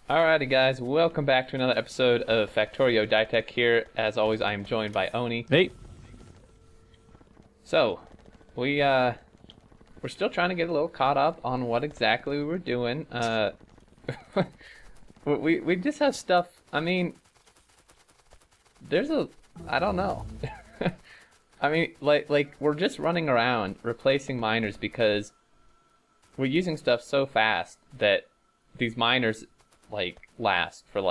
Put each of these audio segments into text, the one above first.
Alrighty guys, welcome back to another episode of Factorio. Dytech here. As always, I am joined by Oni. Hey. So, we're still trying to get a little caught up on what exactly we were doing. We just have stuff, I mean, I don't know. I mean, like we're just running around replacing miners because we're using stuff so fast that these miners last for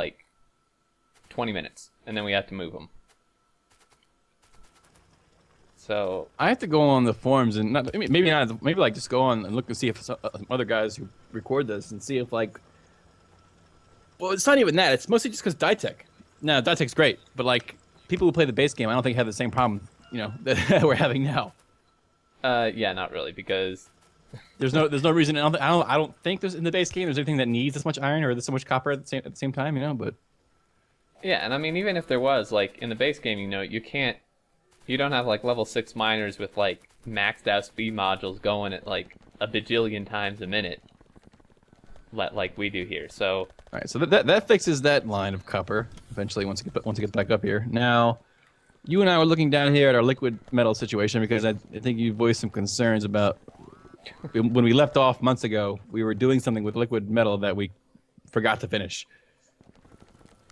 20 minutes and then we have to move them. So I have to go on the forums and maybe just go on and look and see if some other guys who record this and see if well, it's not even that. It's mostly just because Dytech. No, Dytech's great, but people who play the base game, I don't think have the same problem, that we're having now. yeah, not really, because there's no reason. I don't think there's in the base game there's anything that needs this much iron or this so much copper at the same time, But yeah, and I mean, even if there was, in the base game, you don't have level 6 miners with maxed out speed modules going at a bajillion times a minute, like we do here. So all right, so that fixes that line of copper eventually once it gets back up here. Now, you and I were looking down here at our liquid metal situation because I think you voiced some concerns about. When we left off months ago, we were doing something with liquid metal that we forgot to finish.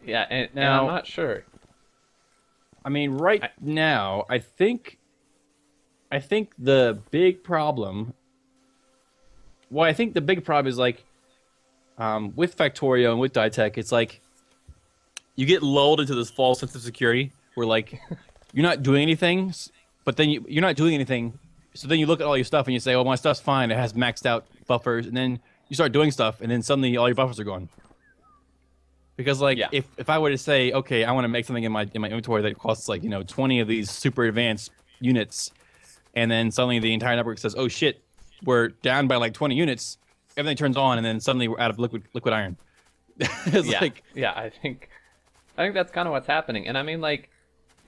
Yeah, and I'm not sure. I mean, now, I think the big problem... Well, I think the big problem is, with Factorio and with Dytech, it's you get lulled into this false sense of security where, you're not doing anything, but then you're not doing anything. So then you look at all your stuff and you say, well, my stuff's fine. It has maxed out buffers. And then you start doing stuff, and then suddenly all your buffers are gone. Because, if I were to say, okay, I want to make something in my inventory that costs, 20 of these super advanced units, and then suddenly the entire network says, oh, shit, we're down by, 20 units, everything turns on, and then suddenly we're out of liquid iron. Yeah, I think that's kind of what's happening. And I mean, me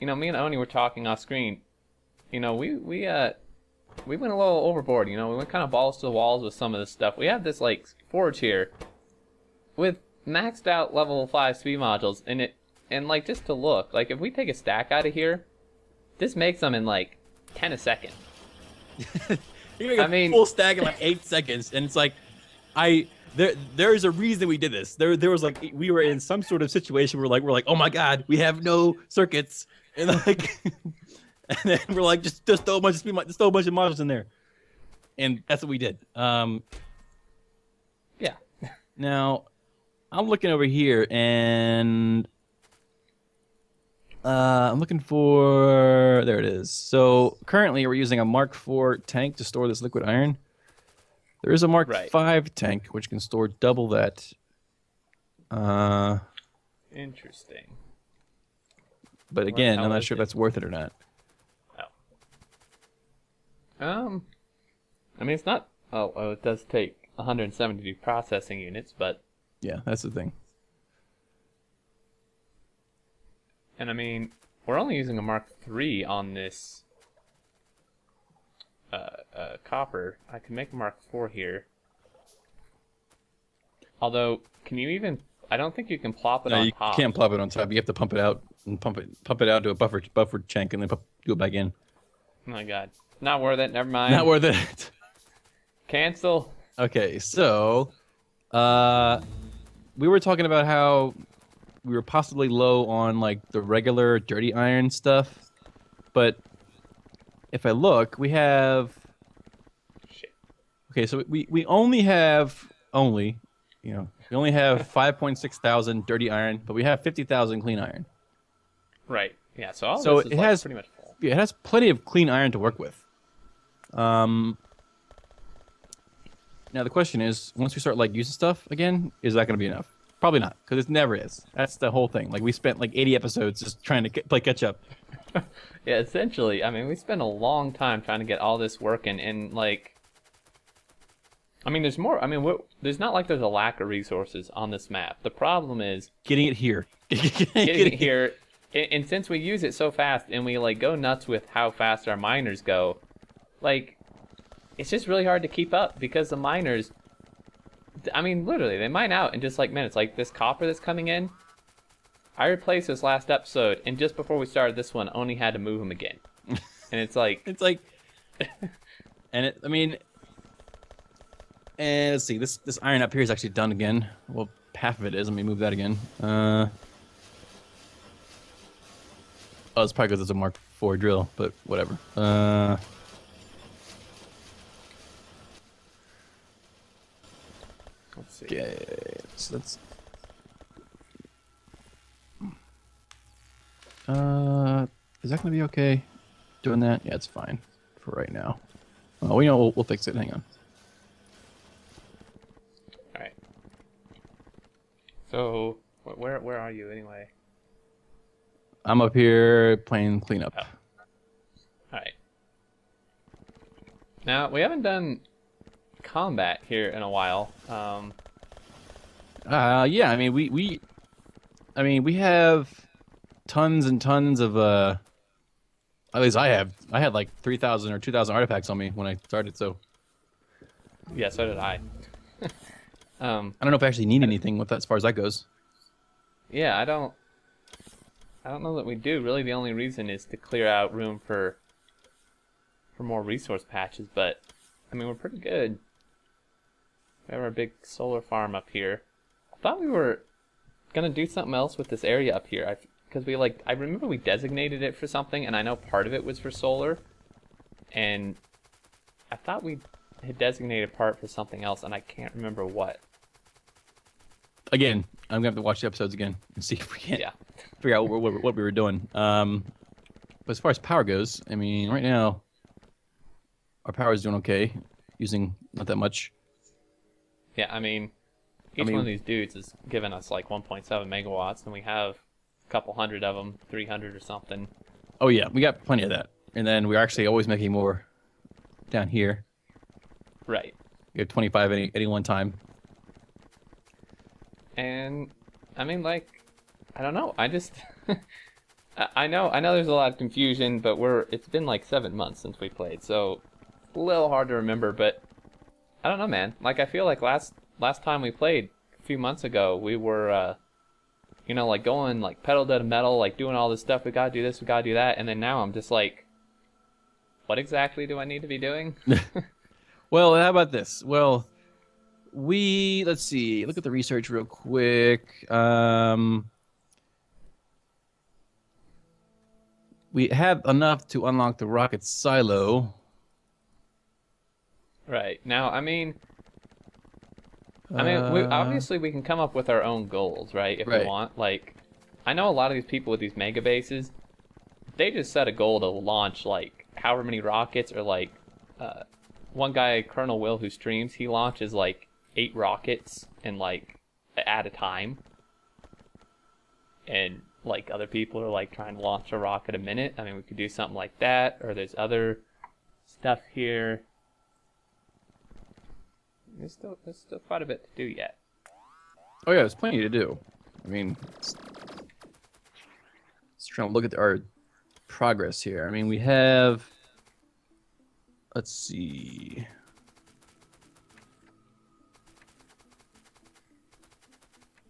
and Oni were talking off screen. We went a little overboard, we went kind of balls to the walls with some of this stuff. We have this forge here with maxed out level 5 speed modules in it, and just to look, if we take a stack out of here, this makes them in 10 a second. You make a full stack in 8 seconds, and it's there's a reason we did this. There was we were in some sort of situation where we're like, oh my god, we have no circuits, and and then we're just throw a bunch of modules in there, and that's what we did. Yeah. Now, I'm looking over here, and I'm looking for. There it is. So currently, we're using a Mark IV tank to store this liquid iron. There is a Mark V tank which can store double that. Interesting. But again, I'm not sure if that's worth it or not. I mean, it's not. Oh, it does take 170 processing units, but yeah, that's the thing. And I mean, we're only using a Mark III on this copper. I can make a Mark IV here. Although, can you even? I don't think you can plop it on top. You can't plop it on top. You have to pump it out and pump it out to a buffer tank and then do it back in. Oh my god. Not worth it. Never mind. Not worth it. Cancel. Okay, so we were talking about how we were possibly low on the regular dirty iron stuff, but if I look, we have. Shit. Okay, so we only have we only have 5.6 thousand dirty iron, but we have 50,000 clean iron. Right. Yeah. So all this is it has pretty much full. Yeah, it has plenty of clean iron to work with. Now the question is, once we start using stuff again, is that going to be enough? Probably not, because it never is. That's the whole thing. We spent 80 episodes just trying to play catch up. Yeah, essentially. I mean, we spent a long time trying to get all this working, and I mean, there's more. I mean, there's not there's a lack of resources on this map. The problem is getting it here. getting it here. And since we use it so fast, and we go nuts with how fast our miners go, it's just really hard to keep up because the miners, I mean, literally, they mine out in just like minutes. Like this copper that's coming in, I replaced this last episode, and just before we started this one, only had to move them again. And it's like, and it. I mean, and let's see. This iron up here is actually done again. Well, half of it is. Let me move that again. Oh, it's probably because it's a Mark IV drill, but whatever. let's see. Okay, so that's. Is that gonna be okay? Doing that? Yeah, it's fine for right now. Oh, we know we'll fix it. Hang on. All right. So where are you anyway? I'm up here playing cleanup. Oh. All right. Now we haven't done combat here in a while. Yeah. I mean, we have tons and tons of at least I had like 3,000 or 2,000 artifacts on me when I started. So yeah, so did I. I don't know if I actually need anything with that as far as that goes. Yeah, I don't know that we do. Really, the only reason is to clear out room for more resource patches. But I mean, we're pretty good. We have our big solar farm up here. I thought we were gonna do something else with this area up here. Because I remember we designated it for something, and I know part of it was for solar, and I thought we had designated part for something else, and I can't remember what. Again, I'm gonna have to watch the episodes again and see if we can figure out what we were doing. But as far as power goes, I mean, right now our power is doing okay, using not that much. Yeah, I mean, one of these dudes is giving us like 1.7 megawatts, and we have a couple hundred of them, 300 or something. Oh yeah, we got plenty of that, and then we're actually always making more down here. Right. We have 25 any one time. And I mean, like, I don't know. I just I know there's a lot of confusion, but it's been like 7 months since we played, so it's a little hard to remember. But I don't know, man. Like, I feel like last time we played a few months ago, we were like going like pedal to the metal, like doing all this stuff. We gotta do this, we gotta do that, and then now I'm just like, what exactly do I need to be doing? Well, how about this? Well, let's see, look at the research real quick. We have enough to unlock the rocket silo. Right. Now, I mean, obviously we can come up with our own goals, right? If we want. Like, I know a lot of these people with these mega bases, they just set a goal to launch like however many rockets, or like one guy, Colonel Will, who streams, he launches like 8 rockets and like at a time. And like other people are like trying to launch a rocket a minute. I mean, we could do something like that, or there's other stuff here. There's still quite a bit to do yet. Oh yeah, there's plenty to do. I mean, let's try to look at our progress here. I mean, we have, let's see.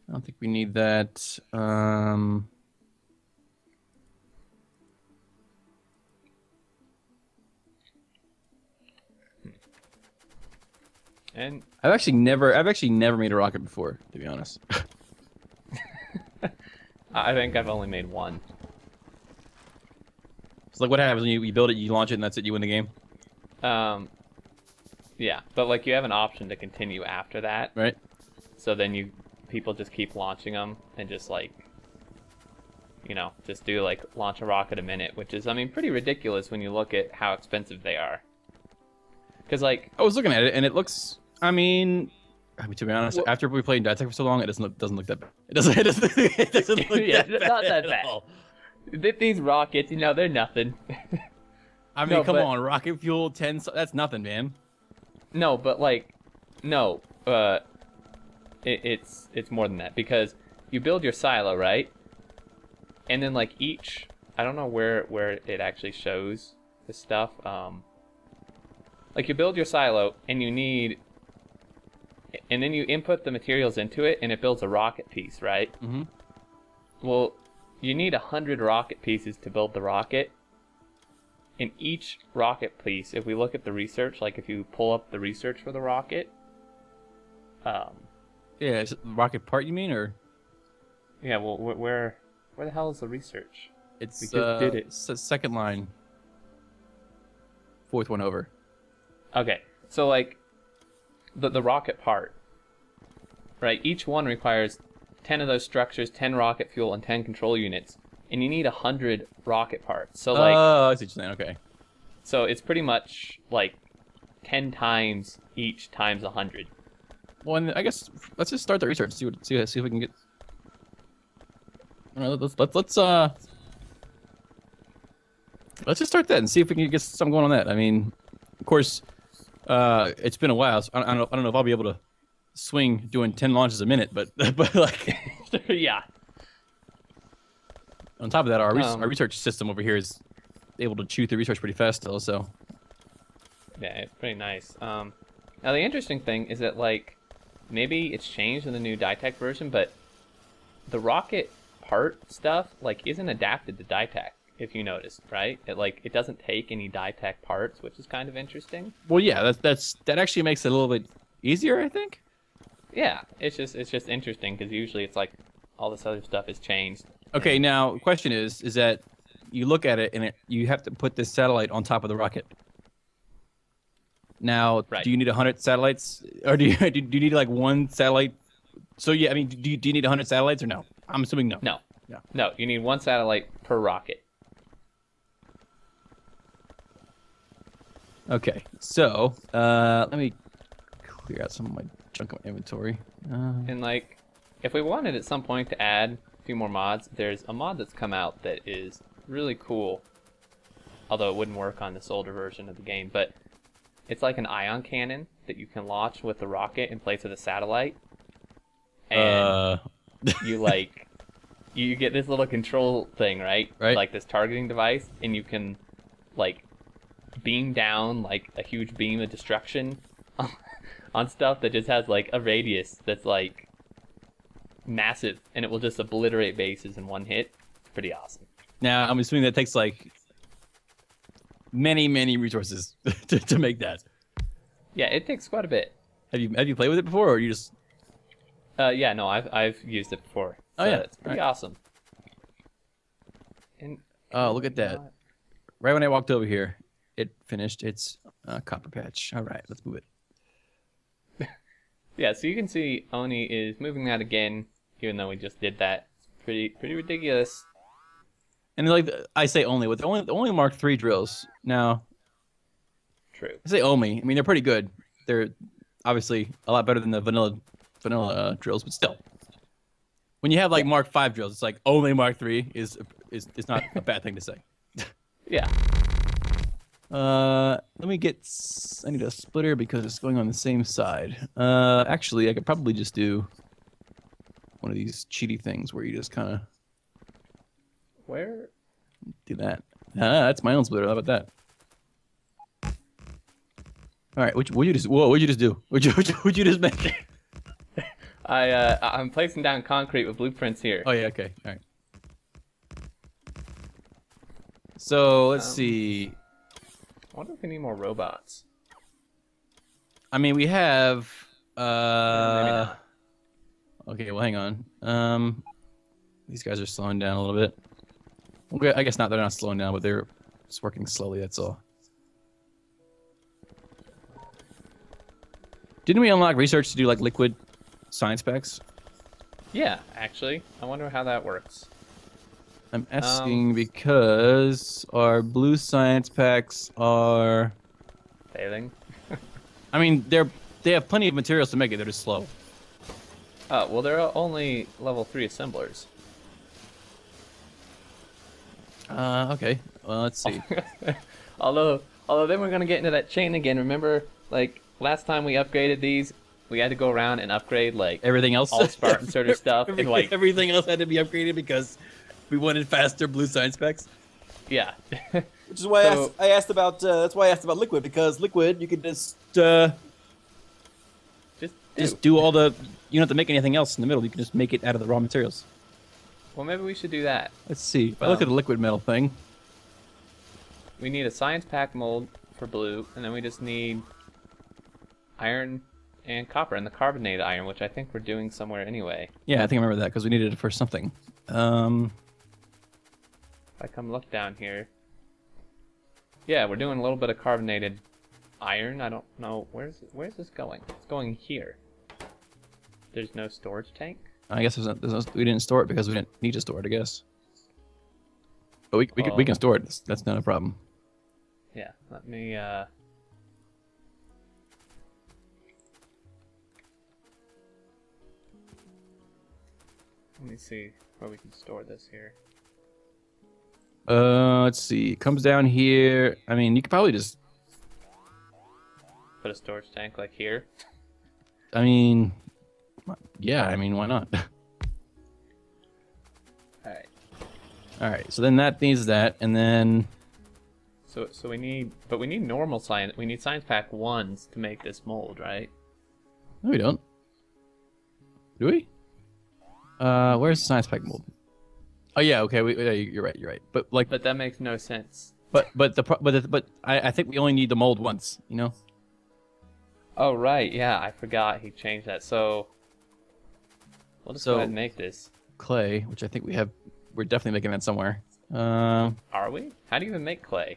I don't think we need that. And I've actually never made a rocket before, to be honest. I think I've only made one. So like, what happens when you build it, you launch it, and that's it, you win the game? Yeah, but like you have an option to continue after that. Right. So then people just keep launching them and just like, just do like launch a rocket a minute, which is, I mean, pretty ridiculous when you look at how expensive they are. Because like, I was looking at it and it looks, I mean, to be honest, after we played Dytech for so long, it doesn't look that bad. It doesn't look yeah, that not that at bad. all. These rockets, they're nothing. I mean, come on, rocket fuel 10, that's nothing, man. No, but like, no, it's more than that, because you build your silo, right? And then like I don't know where it actually shows the stuff. Like you build your silo and you need and then you input the materials into it, and it builds a rocket piece, right? Mm-hmm. Well, you need 100 rocket pieces to build the rocket. In each rocket piece, if we look at the research, like if you pull up the research for the rocket, Yeah, is it the rocket part you mean, or? yeah, well, where the hell is the research? It's We just did it. Second line, fourth one over. Okay, so like the rocket part, right? Each one requires 10 of those structures, 10 rocket fuel, and 10 control units, and you need 100 rocket parts. So like, Oh, I see what you're saying. Okay. so it's pretty much like 10 times each times 100. Well, and I guess let's just start the research. See if we can get. I don't know, let's just start that and see if we can get something going on that. I mean, of course, it's been a while. So I don't know if I'll be able to swing doing 10 launches a minute, but like, Yeah. on top of that, our research system over here is able to chew through research pretty fast still. So Yeah, it's pretty nice. Now the interesting thing is that like maybe it's changed in the new Dytech version, but the rocket part stuff like isn't adapted to Dytech. If you noticed, right? It doesn't take any Dytech parts, which is kind of interesting. well, yeah, that actually makes it a little bit easier, I think. Yeah, it's just interesting because usually it's like all this other stuff is changed. Okay, now the question is that you look at it and you have to put this satellite on top of the rocket. Now, Right. do you need 100 satellites, or do you need like one satellite? So yeah, I mean, do you need 100 satellites or no? I'm assuming no. No. Yeah. No, you need one satellite per rocket. Okay, so let me clear out some of my junk in my inventory. And like, if we wanted at some point to add a few more mods, there's a mod that's come out that is really cool. Although it wouldn't work on this older version of the game, but it's like an ion cannon that you can launch with the rocket in place of the satellite. And you get this little control thing, right? Right. Like this targeting device, and you can like beam down like a huge beam of destruction on stuff that just has like a radius that's like massive, and it will just obliterate bases in one hit. It's pretty awesome. Now I'm assuming that takes like many resources to make that. Yeah, it takes quite a bit. Have you played with it before, or you just? Yeah, no, I've used it before. So Oh, yeah. it's pretty Right. awesome. And Oh, look at that! Right when I walked over here, it finished its copper patch. All right, let's move it. Yeah, so you can see Oni is moving that again, even though we just did that. It's pretty ridiculous. And like I say, only with only Mark III drills. Now True. I say only. I mean, they're pretty good. They're obviously a lot better than the vanilla drills, but still, when you have like Mark V drills, it's like only Mark III is not a bad thing to say. Yeah. Let me get. I need a splitter because it's going on the same side. Actually, I could probably just do one of these cheaty things where you just kind of Where? do that. That's my own splitter. How about that? All right. What'd you just do? What'd you just make? I'm placing down concrete with blueprints here. Oh yeah. Okay. All right. So let's see. I wonder if we need more robots. I mean, we have. Maybe not. Okay. Well, hang on. These guys are slowing down a little bit. Okay, I guess not. They're not slowing down, but they're just working slowly. That's all. Didn't we unlock research to do like liquid science packs? Yeah, actually. I wonder how that works. I'm asking because our blue science packs are. Failing. I mean, they have plenty of materials to make it. They're just slow. Oh, well, they're only level 3 assemblers. Okay. Well, let's see. although then we're gonna get into that chain again. Remember, like last time we upgraded these, we had to go around and upgrade like Everything else, all Spartan sort of stuff, and like everything else had to be upgraded because we wanted faster blue science packs. yeah. Which is why I asked about. That's why I asked about liquid, because liquid you could just. Just just do all the. You don't have to make anything else in the middle. You can just make it out of the raw materials. Well, maybe we should do that. Let's see. If I look at the liquid metal thing. We need a science pack mold for blue, and then we just need iron and copper, and the carbonated iron, which I think we're doing somewhere anyway. Yeah, I think I remember that because we needed it for something. If I come look down here. Yeah, we're doing a little bit of carbonated iron. I don't know. Where's this going? It's going here. There's no storage tank? I guess we didn't store it because we didn't need to store it, I guess. But we can store it. That's not a problem. Yeah, let me, let me see where we can store this here. Let's see. It comes down here. I mean, you could probably just... Put a storage tank like here? I mean... Yeah, I mean, why not? Alright. Alright, so then that needs that, and then... So we need... But we need normal science... We need science pack 1s to make this mold, right? No, we don't. Do we? Where's the science pack mold? Oh yeah, okay. Yeah, you're right. But like, But that makes no sense. but I think we only need the mold once. You know. Oh, right. Yeah, I forgot he changed that. So we'll just go ahead and make this. Clay, which I think we have. We're definitely making that somewhere. Are we? How do you even make clay?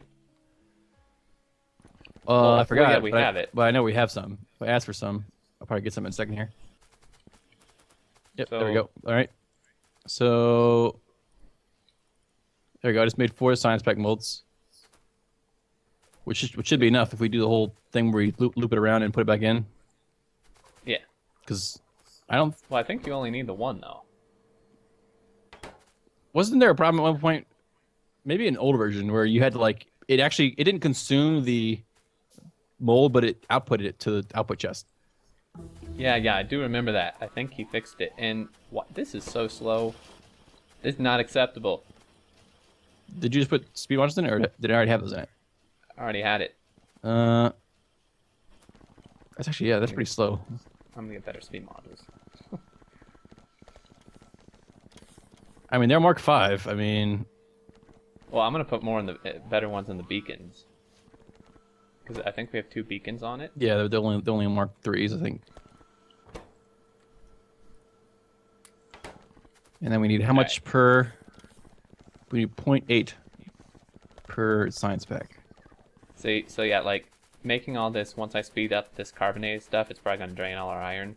I forgot. Yeah, we have it. But I know we have some. If I ask for some, I'll probably get some in a second here. Yep, there we go. All right. So there we go. I just made 4 science pack molds, which should be enough if we do the whole thing where we loop it around and put it back in. Yeah. Because I don't. Well, I think you only need the 1 though. Wasn't there a problem at one point? Maybe an old version where you had to like it didn't consume the mold, but it outputted it to the output chest. Yeah, I do remember that. I think he fixed it. And what? This is so slow. This is not acceptable. Did you just put speed modules in it, or did I already have those in it? I already had it. That's actually, yeah, that's pretty slow. I'm gonna get better speed modules. I mean, they're Mark 5. I mean, Well, I'm gonna put more in the better ones in the beacons. Because I think we have 2 beacons on it. yeah, they're only Mark 3s, I think. And then we need how much per? We need 0.8 per science pack. So yeah, like making all this, once I speed up this carbonated stuff, it's probably gonna drain all our iron.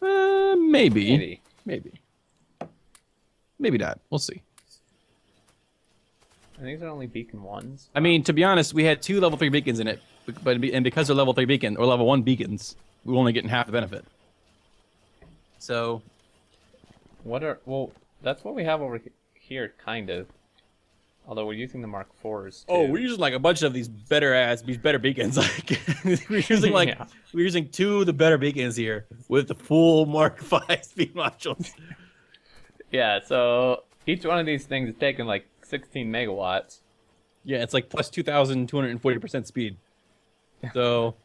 Maybe. Maybe not. We'll see. And these are only beacon 1s. I mean, to be honest, we had 2 level 3 beacons in it, and because they're level 3 beacon or level 1 beacons, we're only getting half the benefit. So, Well, that's what we have over here, kind of. Although we're using the Mark 4s too. oh, we're using like a bunch of these better beacons. Like we're using Yeah. we're using 2 of the better beacons here with the full Mark 5 speed modules. Yeah, so each one of these things is taking like 16 megawatts. Yeah, it's like plus 2,240% speed. So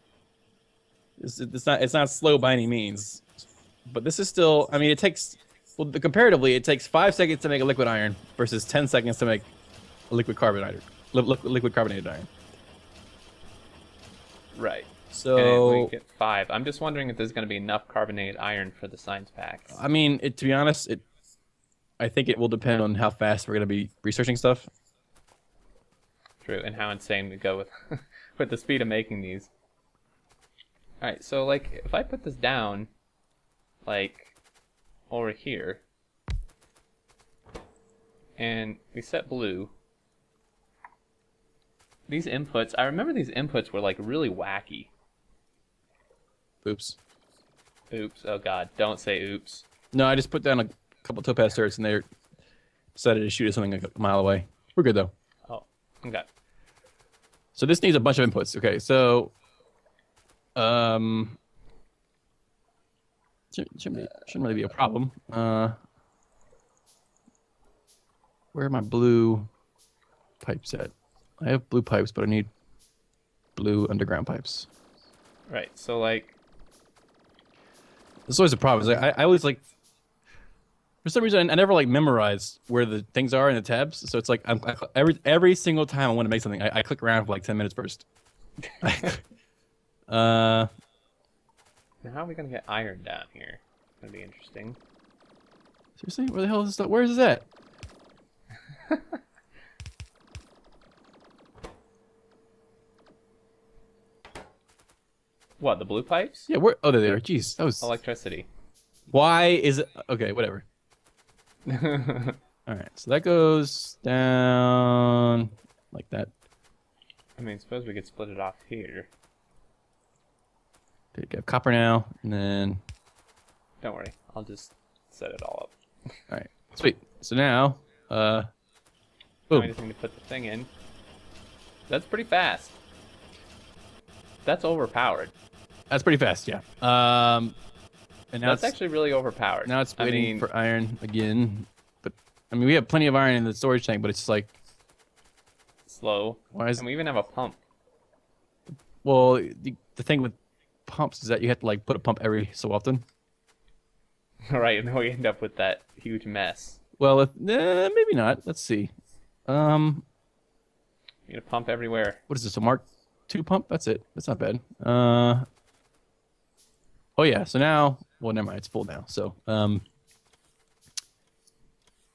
it's not slow by any means, but this is still. I mean, it takes comparatively it takes 5 seconds to make a liquid iron versus 10 seconds to make a liquid carbonated iron. Right. So and we get 5. I'm just wondering if there's going to be enough carbonated iron for the science packs. I mean, to be honest, I think it will depend on how fast we're going to be researching stuff. True, and how insane we go with with the speed of making these. All right, so like if I put this down, like over here, and we set blue. These inputs, I remember these inputs were like really wacky. Oops. Oops, oh god, don't say oops. No, I just put down a couple topaz turrets and they decided to shoot at something like a mile away. We're good though. Oh, okay. So this needs a bunch of inputs. Okay, so shouldn't really be a problem. Where are my blue pipes at? I have blue pipes, but I need blue underground pipes. Right, so like That's always a problem. Is like, I always like, for some reason, I never like memorize where the things are in the tabs. So it's like every single time I want to make something, I click around for like 10 minutes first. Now how are we gonna get iron down here? It's gonna be interesting. Seriously, where the hell is this stuff? Where is that? What, the blue pipes? Yeah, where? Oh, there they are. Jeez, that was. Electricity. Why is it? Okay, whatever. All right, so that goes down like that. I mean, suppose we could split it off here. Okay, got copper now, and then. Don't worry, I'll just set it all up. All right, sweet. So now, Now boom. I just need to put the thing in. That's pretty fast. That's overpowered. That's pretty fast, yeah. And now That's actually really overpowered. now it's waiting for iron again. But I mean, we have plenty of iron in the storage tank, but it's just like, slow. why is? And we even have a pump. Well, the thing with pumps is that you have to like put a pump every so often. Right, and then we end up with that huge mess. Well, maybe not. Let's see. You need a pump everywhere. What is this? A Mark II pump? That's it. That's not bad. Oh yeah. So now, well, never mind. It's full now. So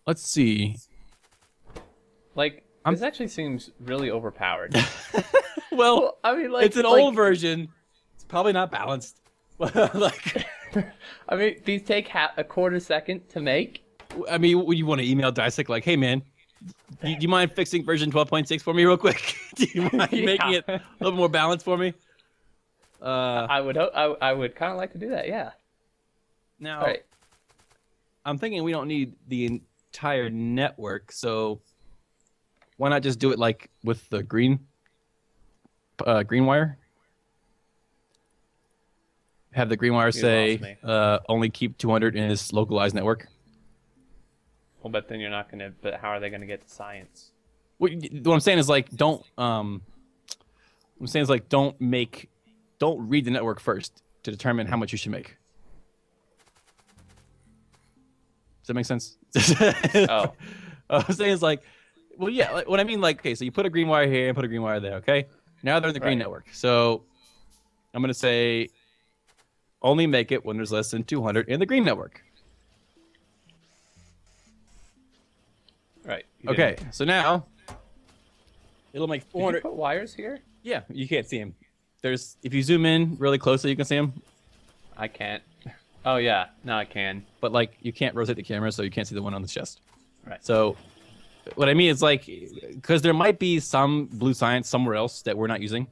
let's see. Like, this actually seems really overpowered. Well, I mean, like, it's an old version. It's probably not balanced. Like, I mean, these take a quarter second to make. I mean, would you want to email Dytech like, hey man, do you mind fixing version 12.6 for me real quick? Do you mind making it a little more balanced for me? I would kind of like to do that. Yeah. Now, All right. I'm thinking we don't need the entire network, so why not just do it like with the green wire? Have the green wire say only keep 200 in this localized network. Well, but then you're not gonna. But how are they gonna get to science? What I'm saying is like don't. I'm saying is like don't read the network first to determine how much you should make. Does that make sense? Oh. I'm saying is like, well, yeah. Like, what I mean, like, okay, so you put a green wire here and put a green wire there. Okay, now they're in the green network. So I'm gonna say only make it when there's less than 200 in the green network. Right. Okay, so now it'll make 400. Did you put wires here? Yeah, you can't see them. There's if you zoom in really closely, you can see them. I can't. Oh yeah, now I can. But like you can't rotate the camera, so you can't see the one on the chest. Right. So what I mean is like, because there might be some blue science somewhere else that we're not using.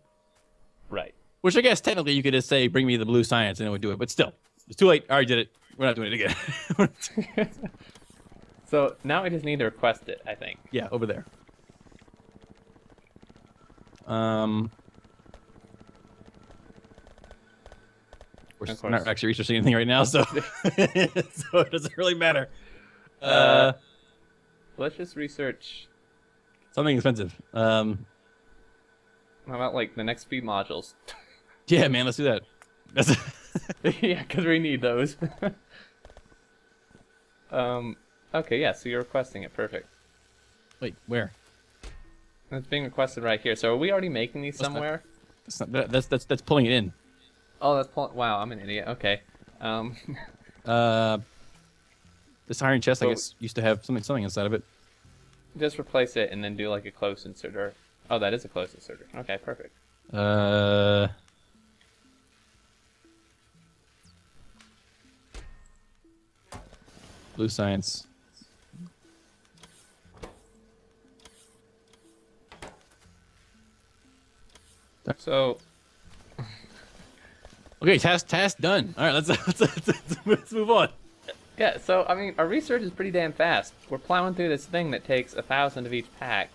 Right. Which I guess technically you could just say, bring me the blue science, and it would do it. But still, it's too late. I already did it. We're not doing it again. So now we just need to request it, I think. Yeah, over there. We're not actually researching anything right now, so so it doesn't really matter. Let's just research. Something expensive. How about like the next speed modules? Yeah, man, let's do that. Yeah, because we need those. Okay, yeah. So you're requesting it. Perfect. Wait, where? It's being requested right here. So are we already making these somewhere? That's pulling it in. Oh, that's pulling. Wow, I'm an idiot. Okay. This iron chest, I guess, used to have something inside of it. Just replace it and then do like a close inserter. Oh, that is a close inserter. Okay, perfect. Blue science. So. Okay, task done. All right, let's move on. Yeah, so I mean, our research is pretty damn fast. We're plowing through this thing that takes 1,000 of each pack.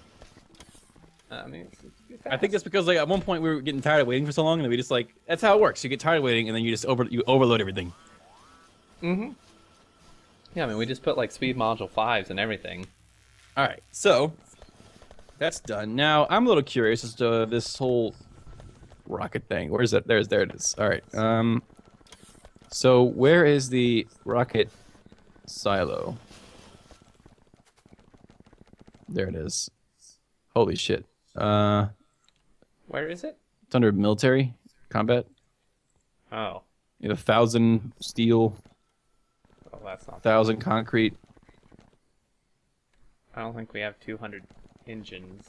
I mean, it's fast. I think that's because like at one point we were getting tired of waiting for so long, and we just like that's how it works. You get tired of waiting, and then you just overload everything. Mm-hmm. Yeah, I mean, we just put like speed module 5s and everything. All right, so that's done. Now I'm a little curious as to this whole rocket thing. Where is it? There it is. All right. So where is the rocket silo? There it is. Holy shit. Where is it? It's under military combat. Oh. You have 1,000 steel, Well, that's not. 1,000 concrete. I don't think we have 200 engines.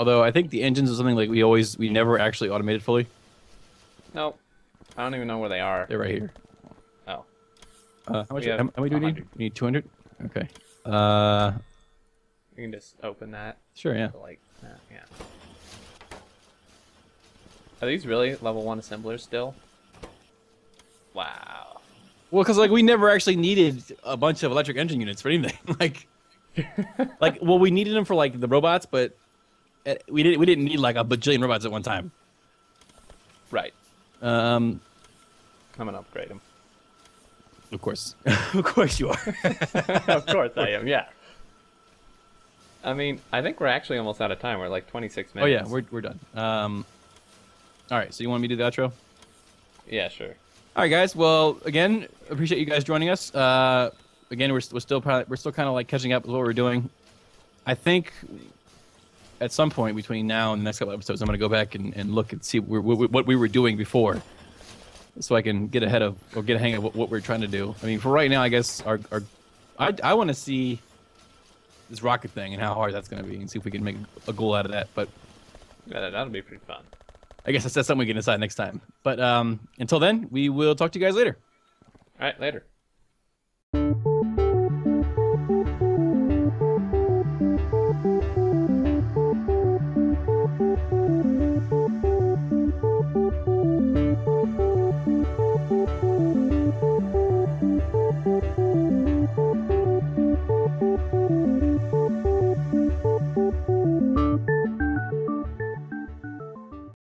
Although I think the engines is something like we never actually automated fully. Nope. I don't even know where they are. They're right here. Oh. How much? We have How many do we need? 100. We need 200. Okay. You can just open that. Sure. Yeah. So, like that, yeah. Are these really level 1 assemblers still? Wow. Well, because like we never actually needed a bunch of electric engine units for anything. Well, we needed them for like the robots, but we didn't need like a bajillion robots at one time. Right. Um, I'm gonna upgrade them. of course, of course you are. Of course I am. Yeah. I mean, I think we're actually almost out of time. We're like 26 Oh yeah, minutes. we're done. All right. So you want me to do the outro? Yeah, sure. All right, guys. Well, again, appreciate you guys joining us. Again, we're still kind of like catching up with what we're doing. I think at some point between now and the next couple episodes, I'm going to go back and look and see what we were doing before, so I can get ahead of or get a hang of what we're trying to do. I mean, for right now, I guess I want to see this rocket thing and how hard that's going to be, and see if we can make a goal out of that. But Yeah, that'll be pretty fun. I guess that's something we can decide next time. But until then, we will talk to you guys later. All right, later.